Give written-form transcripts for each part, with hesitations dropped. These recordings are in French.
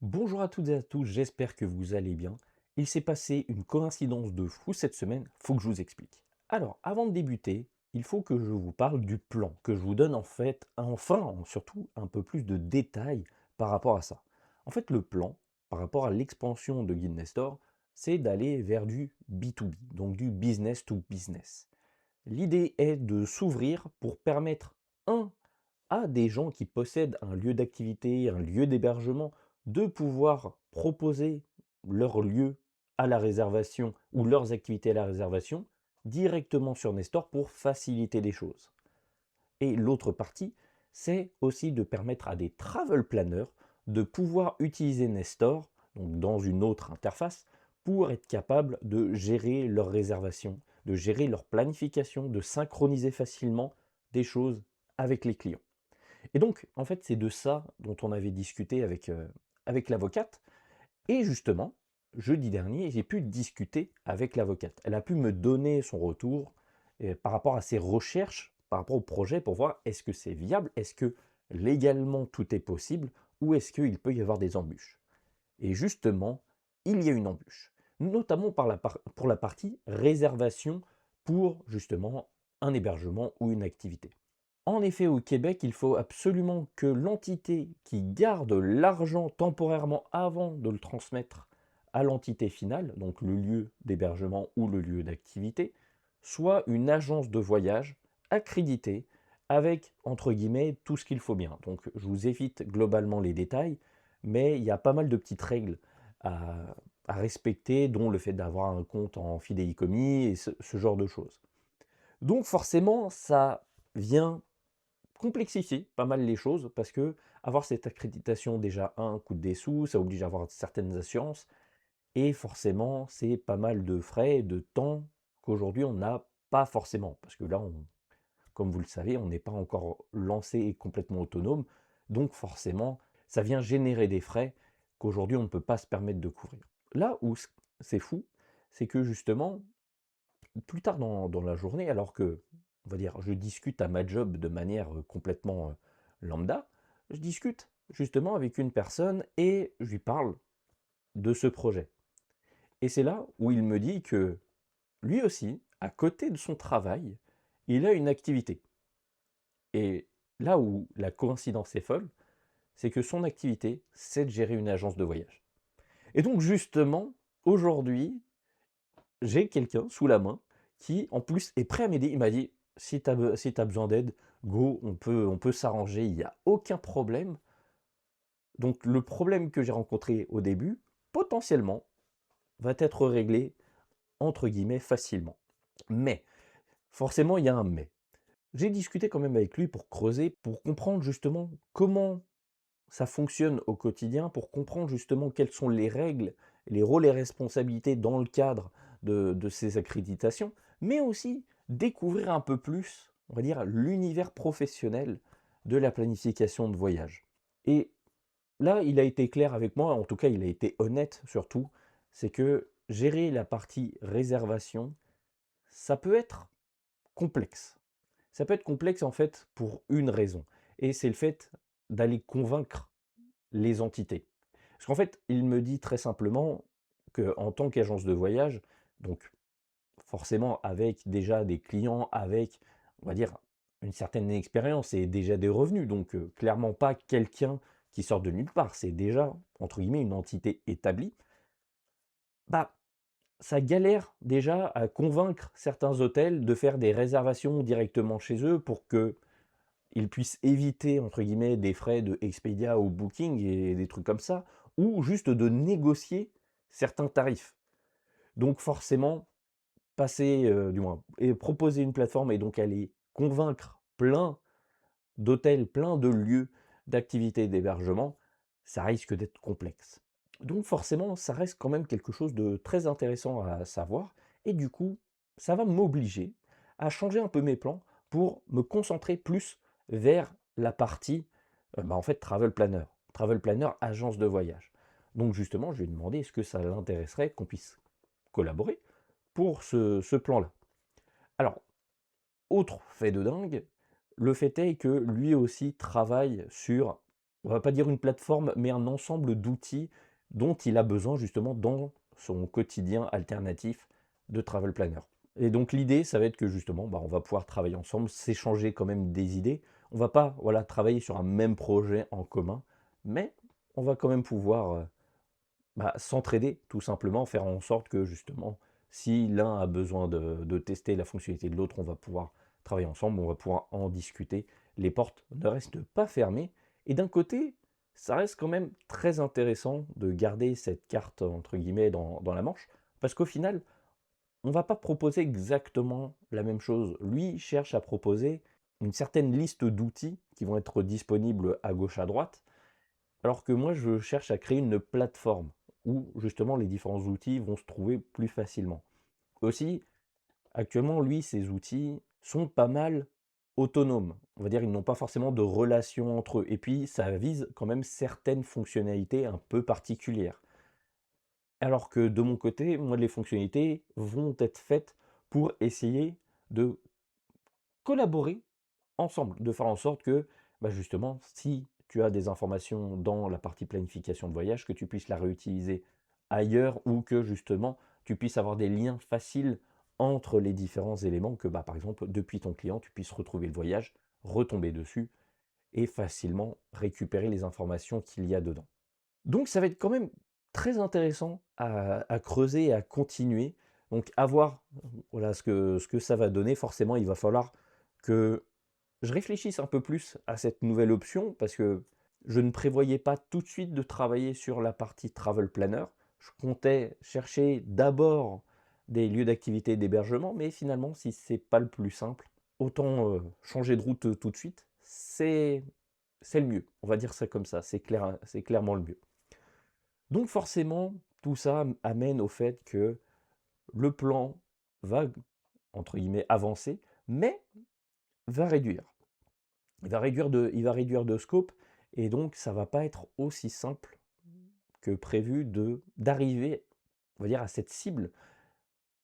Bonjour à toutes et à tous, j'espère que vous allez bien. Il s'est passé une coïncidence de fou cette semaine, faut que je vous explique. Alors, avant de débuter, il faut que je vous parle du plan, que je vous donne surtout un peu plus de détails par rapport à ça. En fait, le plan, par rapport à l'expansion de Guide Nestor, c'est d'aller vers du B2B, donc du business to business. L'idée est de s'ouvrir pour permettre, à des gens qui possèdent un lieu d'activité, un lieu d'hébergement, de pouvoir proposer leur lieu à la réservation ou leurs activités à la réservation directement sur Nestor pour faciliter les choses. Et l'autre partie, c'est aussi de permettre à des travel planners de pouvoir utiliser Nestor, donc dans une autre interface, pour être capable de gérer leurs réservations, de gérer leur planification, de synchroniser facilement des choses avec les clients. Et donc, en fait, c'est de ça dont on avait discuté avec l'avocate. Et justement, jeudi dernier, j'ai pu discuter avec l'avocate. Elle a pu me donner son retour par rapport à ses recherches, par rapport au projet, pour voir est-ce que c'est viable, est-ce que légalement tout est possible, ou est-ce qu'il peut y avoir des embûches. Et justement, il y a une embûche, notamment pour la partie réservation pour justement un hébergement ou une activité. En effet, au Québec, il faut absolument que l'entité qui garde l'argent temporairement avant de le transmettre à l'entité finale, donc le lieu d'hébergement ou le lieu d'activité, soit une agence de voyage accréditée avec, entre guillemets, tout ce qu'il faut bien. Donc je vous évite globalement les détails, mais il y a pas mal de petites règles à, à respecter, dont le fait d'avoir un compte en fidéicommis et ce genre de choses. Donc forcément, ça vient complexifier pas mal les choses parce que avoir cette accréditation déjà coûte des sous, ça oblige à avoir certaines assurances et forcément c'est pas mal de frais et de temps qu'aujourd'hui on n'a pas forcément parce que là comme vous le savez, on n'est pas encore lancé et complètement autonome, donc forcément ça vient générer des frais qu'aujourd'hui on ne peut pas se permettre de couvrir. Là où c'est fou, c'est que justement plus tard dans la journée, alors que, on va dire, je discute à ma job de manière complètement lambda, je discute justement avec une personne et je lui parle de ce projet. Et c'est là où il me dit que lui aussi, à côté de son travail, il a une activité. Et là où la coïncidence est folle, c'est que son activité, c'est de gérer une agence de voyage. Et donc justement, aujourd'hui, j'ai quelqu'un sous la main qui, en plus, est prêt à m'aider. Il m'a dit, si t'as besoin d'aide, go, on peut s'arranger, il n'y a aucun problème. Donc le problème que j'ai rencontré au début, potentiellement, va être réglé, entre guillemets, facilement. Mais, forcément, il y a un mais. J'ai discuté quand même avec lui pour creuser, pour comprendre justement comment ça fonctionne au quotidien, pour comprendre justement quelles sont les règles, les rôles et responsabilités dans le cadre de ces accréditations, mais aussi découvrir un peu plus, on va dire, l'univers professionnel de la planification de voyage. Et là, il a été clair avec moi, en tout cas, il a été honnête surtout, c'est que gérer la partie réservation, ça peut être complexe. Ça peut être complexe en fait pour une raison, et c'est le fait d'aller convaincre les entités. Parce qu'en fait, il me dit très simplement qu'en tant qu'agence de voyage, donc forcément avec déjà des clients, avec, on va dire, une certaine expérience et déjà des revenus, donc clairement pas quelqu'un qui sort de nulle part, c'est déjà, entre guillemets, une entité établie, bah, ça galère déjà à convaincre certains hôtels de faire des réservations directement chez eux pour que ils puissent éviter, entre guillemets, des frais de Expedia ou Booking et des trucs comme ça, ou juste de négocier certains tarifs. Donc forcément, passer, du moins, et proposer une plateforme et donc aller convaincre plein d'hôtels, plein de lieux d'activités et d'hébergement, ça risque d'être complexe. Donc forcément, ça reste quand même quelque chose de très intéressant à savoir, et du coup, ça va m'obliger à changer un peu mes plans pour me concentrer plus vers la partie, en fait, travel planner. Travel planner, agence de voyage. Donc justement, je lui ai demandé est-ce que ça l'intéresserait qu'on puisse collaborer pour ce plan-là. Alors, autre fait de dingue, le fait est que lui aussi travaille sur on va pas dire une plateforme, mais un ensemble d'outils dont il a besoin justement dans son quotidien alternatif de travel planner. Et donc l'idée, ça va être que justement, bah, on va pouvoir travailler ensemble, s'échanger quand même des idées. On va pas, voilà, travailler sur un même projet en commun, mais on va quand même pouvoir bah, s'entraider, tout simplement, faire en sorte que justement, si l'un a besoin de tester la fonctionnalité de l'autre, on va pouvoir travailler ensemble, on va pouvoir en discuter. Les portes ne restent pas fermées. Et d'un côté, ça reste quand même très intéressant de garder cette carte, entre guillemets, dans la manche, parce qu'au final, on ne va pas proposer exactement la même chose. Lui cherche à proposer une certaine liste d'outils qui vont être disponibles à gauche, à droite, alors que moi, je cherche à créer une plateforme où justement les différents outils vont se trouver plus facilement. Aussi, actuellement, lui, ses outils sont pas mal autonomes. On va dire, ils n'ont pas forcément de relation entre eux. Et puis, ça vise quand même certaines fonctionnalités un peu particulières. Alors que de mon côté, moi, les fonctionnalités vont être faites pour essayer de collaborer ensemble, de faire en sorte que, bah, justement, si tu as des informations dans la partie planification de voyage, que tu puisses la réutiliser ailleurs ou que justement tu puisses avoir des liens faciles entre les différents éléments, que bah, par exemple depuis ton client tu puisses retrouver le voyage, retomber dessus et facilement récupérer les informations qu'il y a dedans. Donc ça va être quand même très intéressant à creuser et à continuer. Donc à voir voilà, ce que ça va donner. Forcément, il va falloir que je réfléchisse un peu plus à cette nouvelle option parce que je ne prévoyais pas tout de suite de travailler sur la partie travel planner. Je comptais chercher d'abord des lieux d'activité et d'hébergement, mais finalement, si c'est pas le plus simple, autant changer de route tout de suite. C'est le mieux. On va dire ça comme ça. C'est clair, c'est clairement le mieux. Donc forcément, tout ça amène au fait que le plan va, entre guillemets, avancer, mais va réduire. Il va réduire de scope et donc ça va pas être aussi simple que prévu d'arriver, on va dire, à cette cible.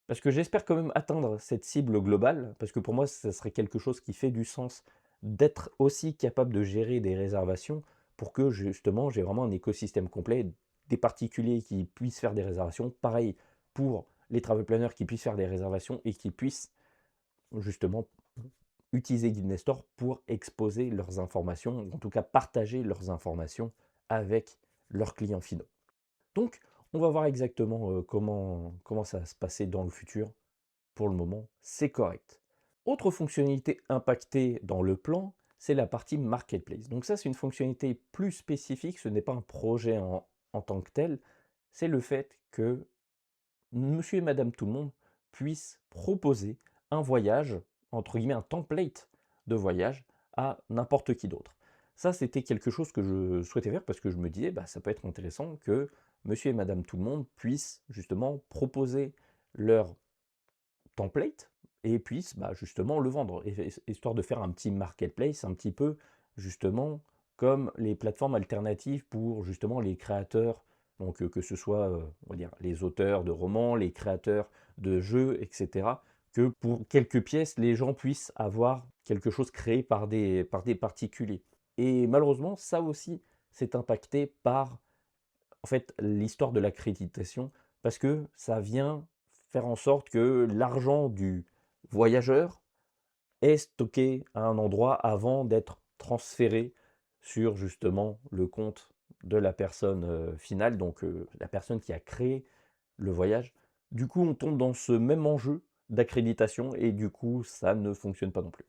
Parce que j'espère quand même atteindre cette cible globale, parce que pour moi, ça serait quelque chose qui fait du sens d'être aussi capable de gérer des réservations pour que justement j'ai vraiment un écosystème complet, des particuliers qui puissent faire des réservations, pareil pour les travel planners qui puissent faire des réservations et qui puissent justement utiliser GuideNestor pour exposer leurs informations, ou en tout cas partager leurs informations avec leurs clients finaux. Donc, on va voir exactement comment ça va se passer dans le futur. Pour le moment, c'est correct. Autre fonctionnalité impactée dans le plan, c'est la partie Marketplace. Donc ça, c'est une fonctionnalité plus spécifique, ce n'est pas un projet en tant que tel, c'est le fait que monsieur et madame tout le monde puissent proposer un voyage, entre guillemets un template de voyage, à n'importe qui d'autre. Ça, c'était quelque chose que je souhaitais faire parce que je me disais, bah, ça peut être intéressant que monsieur et madame tout le monde puissent justement proposer leur template et puissent bah, justement le vendre, histoire de faire un petit marketplace, un petit peu justement comme les plateformes alternatives pour justement les créateurs, donc que ce soit on va dire, les auteurs de romans, les créateurs de jeux, etc., que pour quelques pièces, les gens puissent avoir quelque chose créé par des particuliers. Et malheureusement, ça aussi, c'est impacté par en fait, l'histoire de l'accréditation, parce que ça vient faire en sorte que l'argent du voyageur est stocké à un endroit avant d'être transféré sur justement le compte de la personne finale, donc la personne qui a créé le voyage. Du coup, on tombe dans ce même enjeu d'accréditation et du coup, ça ne fonctionne pas non plus.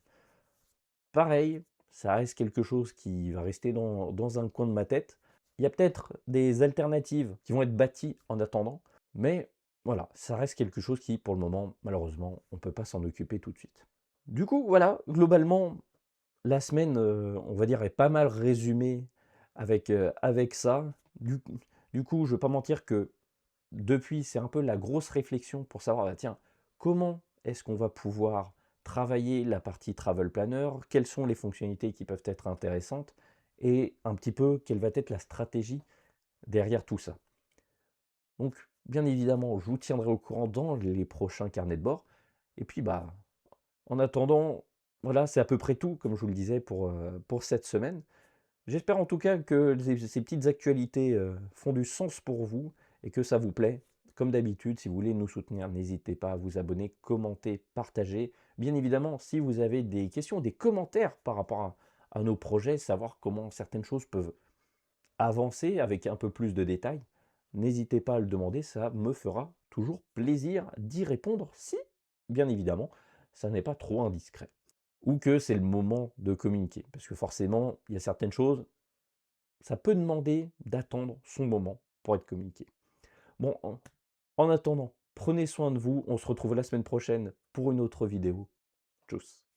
Pareil, ça reste quelque chose qui va rester dans un coin de ma tête. Il y a peut-être des alternatives qui vont être bâties en attendant, mais voilà, ça reste quelque chose qui, pour le moment, malheureusement, on ne peut pas s'en occuper tout de suite. Du coup, voilà, globalement, la semaine, on va dire, est pas mal résumée avec ça. Du coup, je ne vais pas mentir que depuis, c'est un peu la grosse réflexion pour savoir, bah, tiens, comment est-ce qu'on va pouvoir travailler la partie Travel Planner, quelles sont les fonctionnalités qui peuvent être intéressantes, et un petit peu quelle va être la stratégie derrière tout ça. Donc, bien évidemment, je vous tiendrai au courant dans les prochains carnets de bord. Et puis, bah, en attendant, voilà, c'est à peu près tout, comme je vous le disais, pour cette semaine. J'espère en tout cas que ces petites actualités, font du sens pour vous et que ça vous plaît. Comme d'habitude, si vous voulez nous soutenir, n'hésitez pas à vous abonner, commenter, partager. Bien évidemment, si vous avez des questions, des commentaires par rapport à nos projets, savoir comment certaines choses peuvent avancer avec un peu plus de détails, n'hésitez pas à le demander, ça me fera toujours plaisir d'y répondre si, bien évidemment, ça n'est pas trop indiscret. Ou que c'est le moment de communiquer. Parce que forcément, il y a certaines choses, ça peut demander d'attendre son moment pour être communiqué. Bon, en attendant, prenez soin de vous, on se retrouve la semaine prochaine pour une autre vidéo. Tchuss.